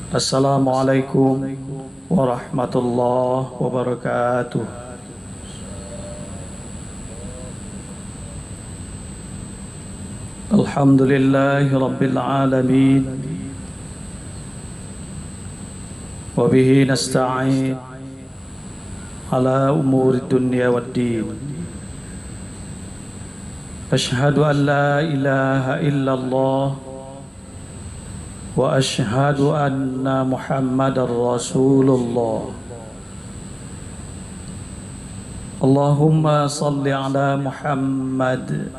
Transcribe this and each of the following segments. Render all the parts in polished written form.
Assalamualaikum warahmatullahi wabarakatuh. Alhamdulillahi rabbil alamin. Wa bihi nasta'in ala umuri dunya waddin. Ashhadu an la ilaha illallah wa ashhadu anna Muhammadar Rasulullah. Allahumma salli ala Muhammad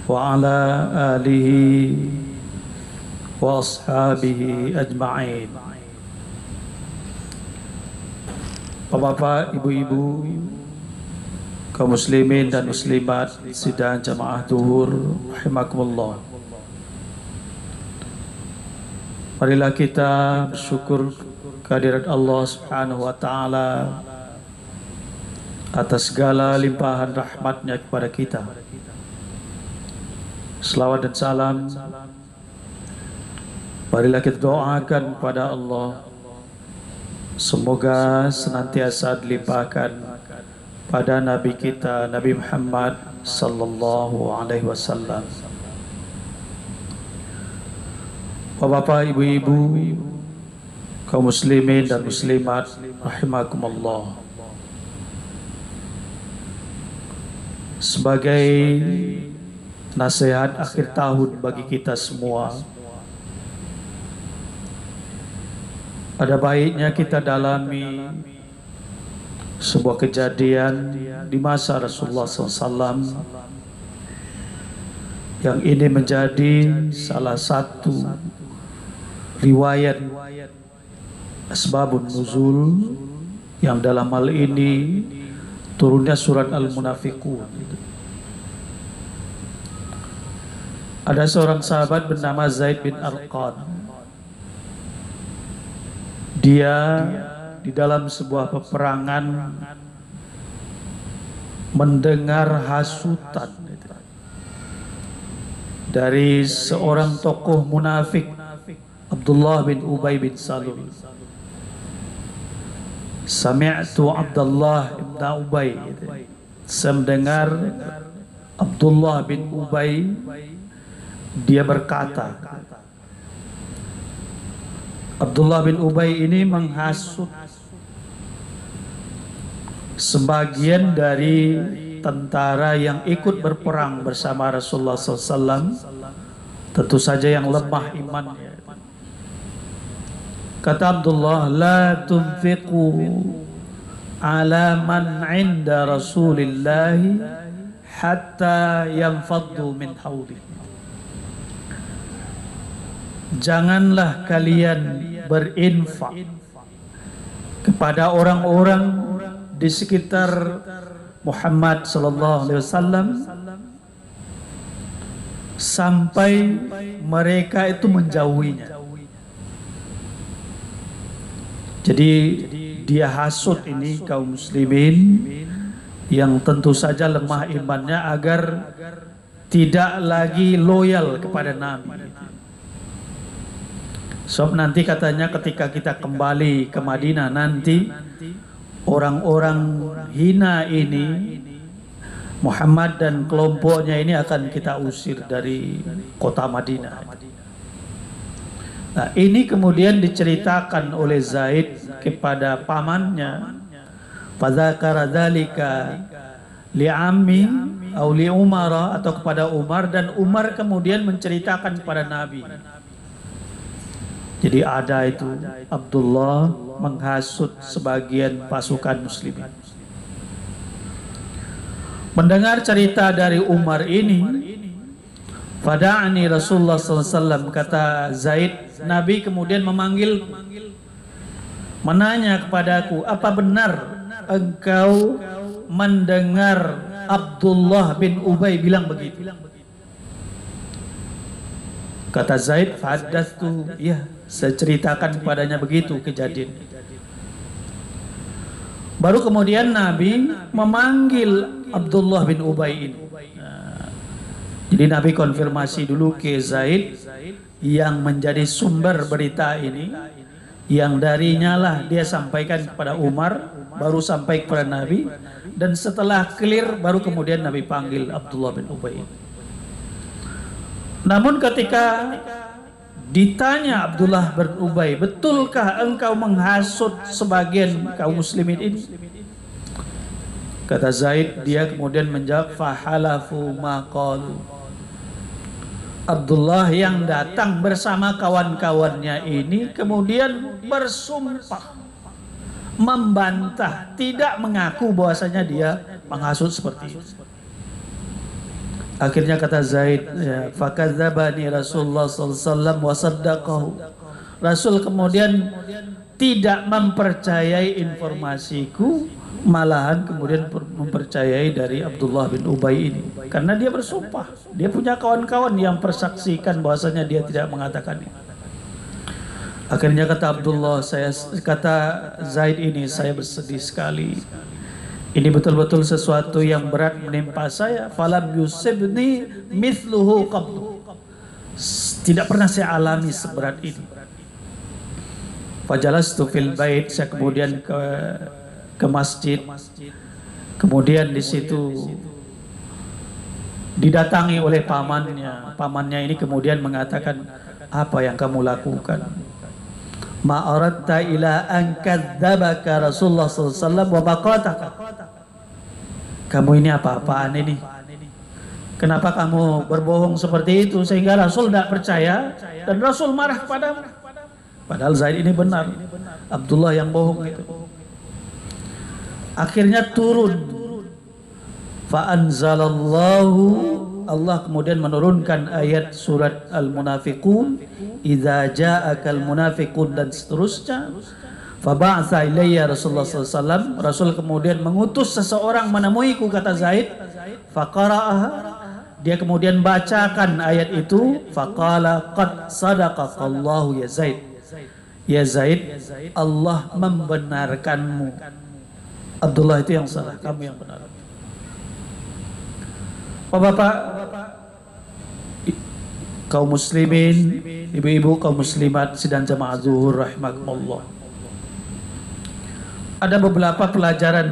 wa ala alihi wa ashabihi ajma'in. Bapak, ibu-ibu, kaum muslimin dan muslimat sidang jamaah zuhur rahimakumullah. Marilah kita bersyukur kehadirat Allah Subhanahu wa Ta'ala atas segala limpahan rahmatnya kepada kita. Selawat dan salam marilah kita doakan kepada Allah, semoga senantiasa dilimpahkan pada Nabi kita, Nabi Muhammad sallallahu alaihi wasallam. Bapak, ibu-ibu, kaum muslimin dan muslimat rahimakumullah. Sebagai nasihat akhir tahun bagi kita semua, ada baiknya kita dalami sebuah kejadian di masa Rasulullah SAW yang ini menjadi salah satu riwayat asbabun nuzul yang dalam hal ini turunnya surat Al-Munafiqun. Ada seorang sahabat bernama Zaid bin Arqam. Dia di dalam sebuah peperangan mendengar hasutan dari seorang tokoh munafik, Abdullah bin Ubay bin Salul. Sami'tu Abdullah bin Ubay. Saya mendengar Abdullah bin Ubay, dia berkata, Abdullah bin Ubay ini menghasut sebagian dari tentara yang ikut berperang bersama Rasulullah SAW, tentu saja yang lemah imannya. Kata Abdullah, la tunfiqu ala man inda Rasulillah hatta yanfaddu min hawli. Janganlah kalian berinfak kepada orang-orang di sekitar Muhammad sallallahu alaihi wasallam sampai mereka itu menjauhinya. Jadi dia hasut ini kaum muslimin yang tentu saja lemah imannya agar tidak lagi loyal kepada Nabi. Sebab nanti katanya ketika kita kembali ke Madinah nanti orang-orang hina ini, Muhammad dan kelompoknya ini akan kita usir dari kota Madinah. Nah, ini kemudian diceritakan oleh Zaid kepada pamannya. Fadzakara dzalika li'ammi atau li Umar, atau kepada Umar, dan Umar kemudian menceritakan kepada Nabi. Jadi ada itu Abdullah menghasut sebagian pasukan muslimin. Mendengar cerita dari Umar ini, fada'ani Rasulullah SAW, kata Zaid, Nabi kemudian memanggil, menanya kepadaku, apa benar engkau mendengar Abdullah bin Ubay bilang begitu? Kata Zaid, fahaddatsu, ya, saya ceritakan kepadanya begitu kejadian. Baru kemudian Nabi memanggil Abdullah bin Ubay ini. Jadi Nabi konfirmasi dulu ke Zaid yang menjadi sumber berita ini, yang darinya lah dia sampaikan kepada Umar, baru sampai kepada Nabi, dan setelah clear baru kemudian Nabi panggil Abdullah bin Ubay. Namun ketika ditanya Abdullah bin Ubay, betulkah engkau menghasut sebagian kaum muslimin ini? Kata Zaid, dia kemudian menjawab, fahalafu maqalu. Abdullah yang datang bersama kawan-kawannya ini kemudian bersumpah, membantah, tidak mengaku bahwasanya dia menghasut seperti itu. Akhirnya kata Zaid, ya, fakadzabani Rasulullah sallallahu alaihi wasallam wa saddaqahu. Rasul kemudian tidak mempercayai informasiku, malahan kemudian mempercayai dari Abdullah bin Ubay ini, karena dia bersumpah, dia punya kawan-kawan yang persaksikan bahwasanya dia tidak mengatakan ini. Akhirnya kata Abdullah, kata Zaid ini, saya bersedih sekali. Ini betul-betul sesuatu yang berat menimpa saya. Falam yusibni mithluhu qablu. Tidak pernah saya alami seberat ini. Fajalastu fil bait, saya kemudian ke masjid. Kemudian di situ didatangi oleh pamannya. Pamannya ini kemudian mengatakan, apa yang kamu lakukan? Ma'aradta ila an kadzdzabaka Rasulullah sallallahu alaihi wasallam wa baqataka. Kamu ini apa-apaan ini? Kenapa kamu berbohong seperti itu sehingga Rasul tidak percaya dan Rasul marah kepadamu? Padahal Zaid ini benar, Abdullah yang bohong itu. Akhirnya turun, fa anzalallahu, Allah kemudian menurunkan ayat surat Al-Munafiqun, idza ja'akal munafiqun, dan seterusnya. Fa ba'atha ilayya Rasulullah sallallahu alaihi wasallam, Rasul kemudian mengutus seseorang menemuiku, kata Zaid. Fa qara'aha, dia kemudian bacakan ayat itu. Fa qala qad sadaqallahu ya Zaid. Ya Zaid, Allah membenarkanmu. Abdullah itu yang salah, kamu yang benar. Bapak-bapak, kaum muslimin, ibu-ibu kaum muslimat sidang jamaah zuhur rahimakumullah. Ada beberapa pelajaran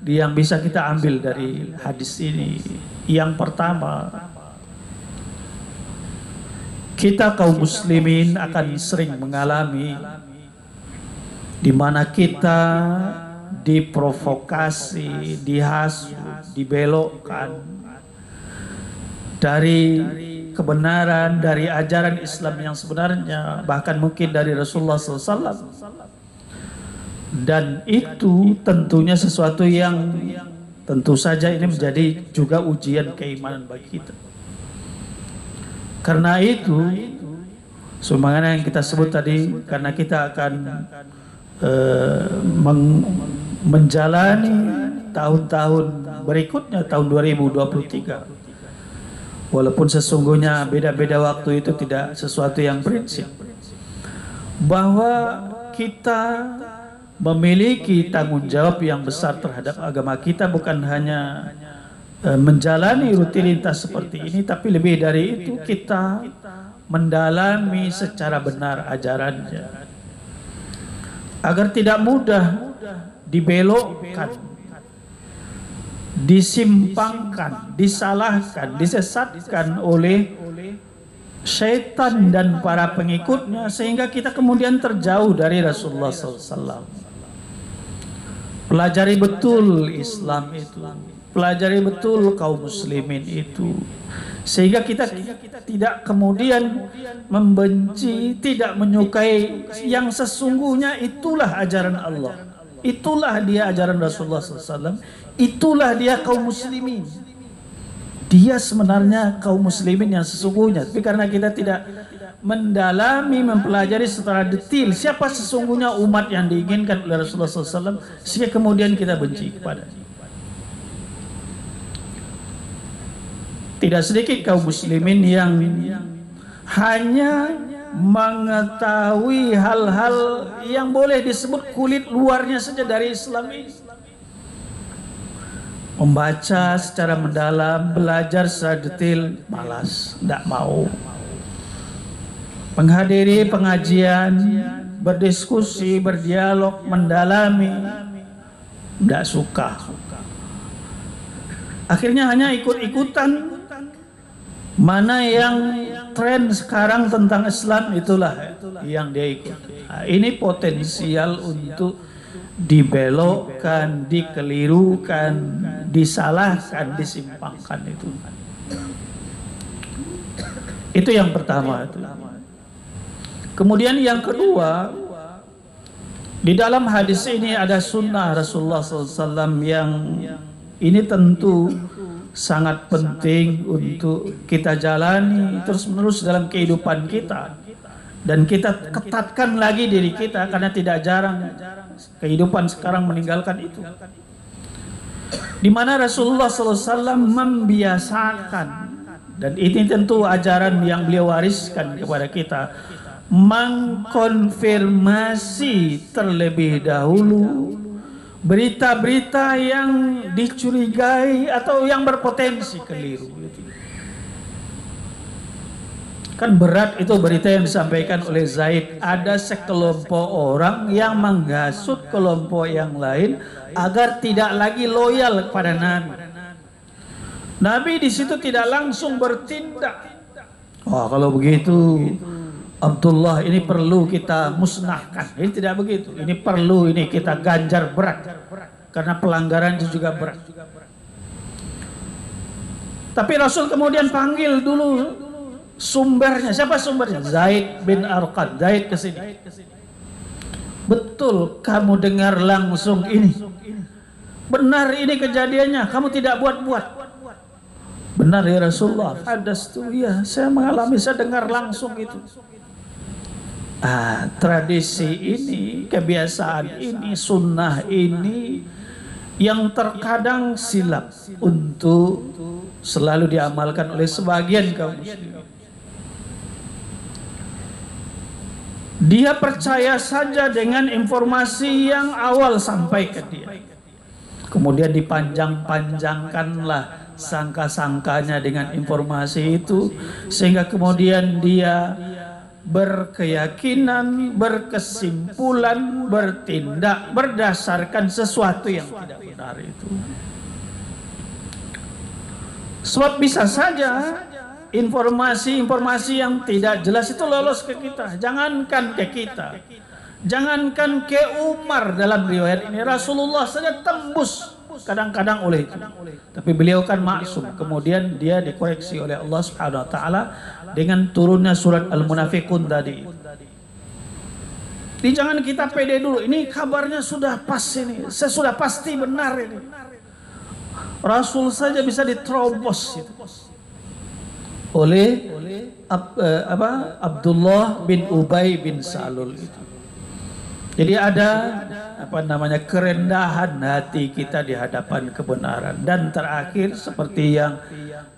yang bisa kita ambil dari hadis ini. Yang pertama, kita kaum muslimin akan sering mengalami di mana kita diprovokasi, dihasut, dibelokkan dari kebenaran, dari ajaran Islam yang sebenarnya, bahkan mungkin dari Rasulullah SAW. Dan itu tentunya sesuatu yang tentu saja ini menjadi juga ujian keimanan bagi kita. Karena itu, sebagaimana yang kita sebut tadi, karena kita akan menjalani tahun-tahun berikutnya, tahun 2023. Walaupun sesungguhnya beda-beda waktu itu tidak sesuatu yang prinsip, bahwa kita memiliki tanggung jawab yang besar terhadap agama kita, bukan hanya menjalani rutinitas seperti ini, tapi lebih dari itu kita mendalami secara benar ajarannya, agar tidak mudah dibelokkan, disimpangkan, disalahkan, disesatkan oleh syaitan dan para pengikutnya, sehingga kita kemudian terjauh dari Rasulullah SAW. Pelajari betul Islam itu, pelajari betul kaum muslimin itu, sehingga kita tidak kemudian membenci, tidak menyukai yang sesungguhnya. Itulah ajaran Allah, itulah dia ajaran Rasulullah SAW, itulah dia kaum muslimin. Dia sebenarnya kaum muslimin yang sesungguhnya. Tapi karena kita tidak mendalami, mempelajari secara detail siapa sesungguhnya umat yang diinginkan oleh Rasulullah SAW, sehingga kemudian kita benci kepadanya. Tidak sedikit kaum muslimin yang hanya mengetahui hal-hal yang boleh disebut kulit luarnya saja dari Islam ini. Membaca secara mendalam, belajar secara detail, malas, tidak mau. Menghadiri pengajian, berdiskusi, berdialog, mendalami, tidak suka. Akhirnya hanya ikut-ikutan. Mana yang tren sekarang tentang Islam, itulah yang dia ikut. Nah, ini potensial untuk dibelokkan, dikelirukan, disalahkan, disimpangkan itu. Itu yang pertama itu. Kemudian yang kedua, di dalam hadis ini ada sunnah Rasulullah SAW yang ini tentu sangat penting untuk kita jalani terus-menerus dalam kehidupan kita, dan kita ketatkan lagi diri kita, karena tidak jarang kehidupan sekarang meninggalkan itu, di mana Rasulullah SAW membiasakan, dan ini tentu ajaran yang beliau wariskan kepada kita, mengkonfirmasi terlebih dahulu berita-berita yang dicurigai atau yang berpotensi keliru. Kan berat itu berita yang disampaikan oleh Zaid. Ada sekelompok orang yang menghasut kelompok yang lain agar tidak lagi loyal kepada Nabi. Nabi di situ tidak langsung bertindak. Wah, kalau begitu Abdullah ini perlu kita musnahkan. Ini tidak begitu. Ini perlu ini kita ganjar berat, karena pelanggaran itu juga berat. Tapi Rasul kemudian panggil dulu sumbernya. Siapa sumbernya? Zaid bin Arqam. Zaid ke sini. Betul kamu dengar langsung ini? Benar ini kejadiannya. Kamu tidak buat-buat. Benar ya Rasulullah. Hadastu, ya, saya mengalami, saya dengar langsung itu. Tradisi ini, kebiasaan ini, sunnah ini yang terkadang silap untuk selalu diamalkan oleh sebagian kaum muslimin. Dia percaya saja dengan informasi yang awal sampai ke dia, kemudian dipanjang-panjangkanlah sangka-sangkanya dengan informasi itu, sehingga kemudian dia berkeyakinan, berkesimpulan, bertindak berdasarkan sesuatu yang tidak benar itu. Sebab bisa saja informasi-informasi yang tidak jelas itu lolos ke kita. Jangankan ke kita, jangankan ke Umar, dalam riwayat ini Rasulullah saja tembus kadang-kadang oleh itu. Tapi beliau kan maksum, kemudian dia dikoreksi oleh Allah Subhanahu wa taala dengan turunnya surat Al-Munafiqun tadi. Jadi jangan kita pede dulu, ini kabarnya sudah pas, ini saya sudah pasti benar ini. Rasul saja bisa diterobos itu oleh Abdullah bin Ubay bin Salul itu. Jadi ada kerendahan hati kita di hadapan kebenaran. Dan terakhir, seperti yang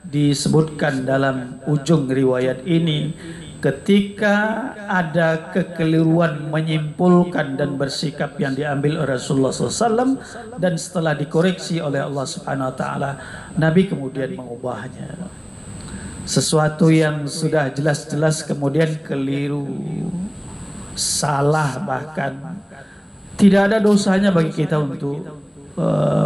disebutkan dalam ujung riwayat ini, ketika ada kekeliruan menyimpulkan dan bersikap yang diambil oleh Rasulullah SAW, dan setelah dikoreksi oleh Allah Subhanahu wa taala, Nabi kemudian mengubahnya. Sesuatu yang sudah jelas-jelas kemudian keliru, salah, bahkan tidak ada dosanya bagi kita untuk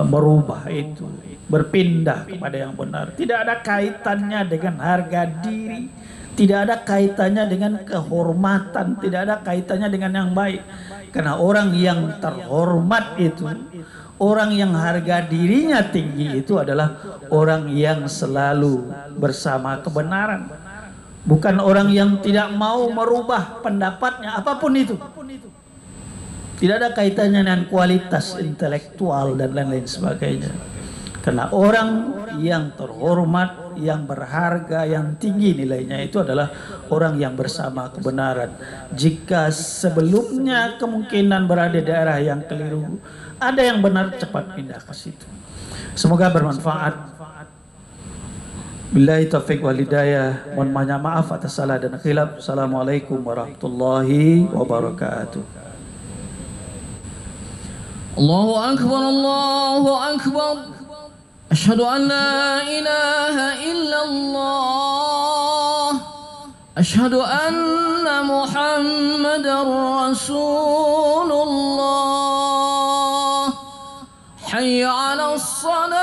merubah itu, berpindah kepada yang benar. Tidak ada kaitannya dengan harga diri, tidak ada kaitannya dengan kehormatan, tidak ada kaitannya dengan yang baik. Karena orang yang terhormat itu, orang yang harga dirinya tinggi itu adalah orang yang selalu bersama kebenaran. Bukan orang yang tidak mau merubah pendapatnya, apapun itu. Tidak ada kaitannya dengan kualitas intelektual dan lain-lain sebagainya. Karena orang yang terhormat, yang berharga, yang tinggi nilainya itu adalah orang yang bersama kebenaran. Jika sebelumnya kemungkinan berada di daerah yang keliru, ada yang benar, cepat pindah ke situ. Semoga bermanfaat. Billahi taufiq wal hidayah. Mohon maaf atas salah dan khilaf. Assalamualaikum warahmatullahi wabarakatuh. Allahu akbar, Allahu akbar. أشهد أن لا إله إلا الله أشهد أن محمدا رسول الله حي على الصلاة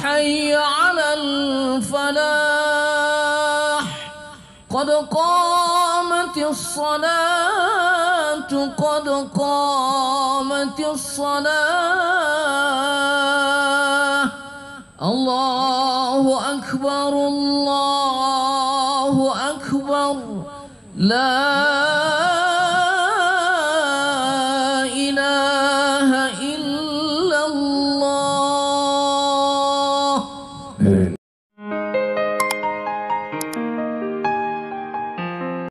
حي على الفلاح قد قامت الصلاة قد قامت الصلاة الله أكبر الله أكبر لا